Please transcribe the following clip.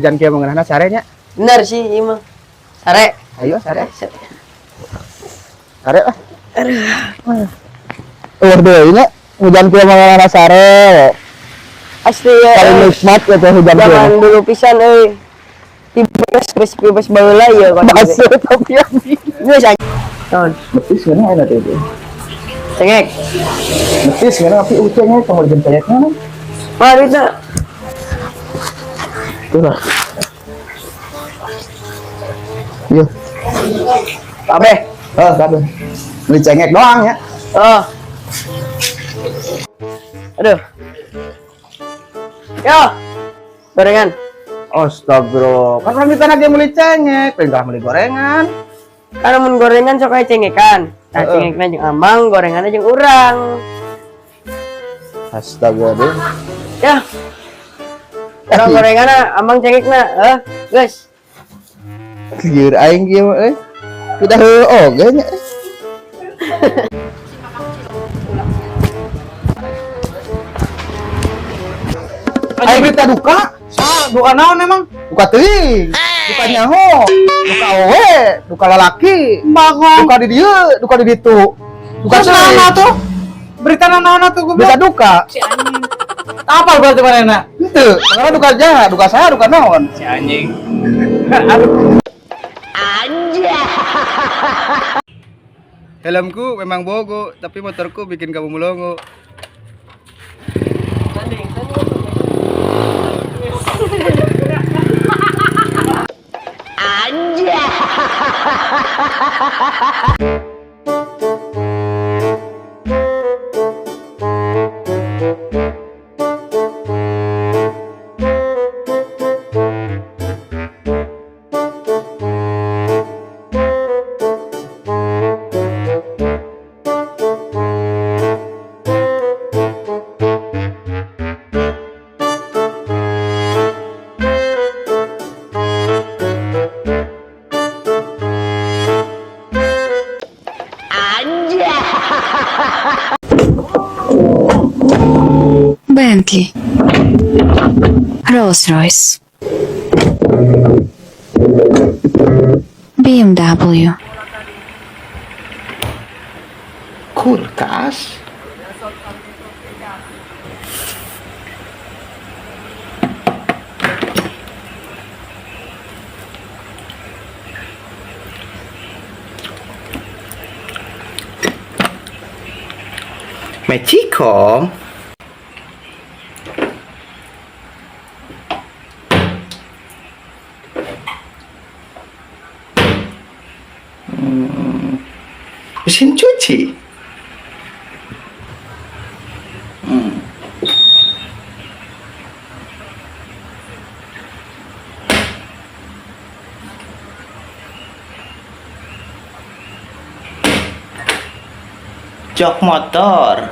Jangan kia mengenana sarenya. Bener sih, iya mah. Sare. Ayo sare. Sare lah. Aduh. Ini hujan kia mengenana sare. Asli ya. Paling nikmat ya tuh hujan kia. Jangan dulu pisan euy. Bebas baheula ya kan. Masuk tapi yang Geus aja. Naon? betis kan enak itu. Cengek. Betis kan tapi ucenya kamu jeung cengeknya. Mari kita. Tuh lah. Yo. Kabeh. Kabeh. Beli cengek doang ya. Oh. Aduh. Yo. Gorengan. Astagfirullah. Kan kami tanah dia beli cengek, pengen beli gorengan. Karena mun gorengan sok aya cengekan. Nah, cengekna jeung Amang, gorenganna jeung urang. Astagfirullah. Ya. Kalau gorenganna Amang cengekna, geus. Lieur aing kieu mah Udah oge nya. Ayo berita duka. Duka naon emang? Duka teuing. Duka nyaho. Duka owe, duka lalaki. Duka di dieu, duka di ditu. Duka naon tuh? Berita naon tuh gue? Berita duka. Si anjing. Apa berarti manehna? Henteu, karena duka jahat, duka saya, duka naon? Si anjing. Helmku memang bogo, tapi motorku bikin kamu melongo. Bentley, Rolls-Royce, BMW, Kulkas. Mexico. Mesin cuci. Jok motor.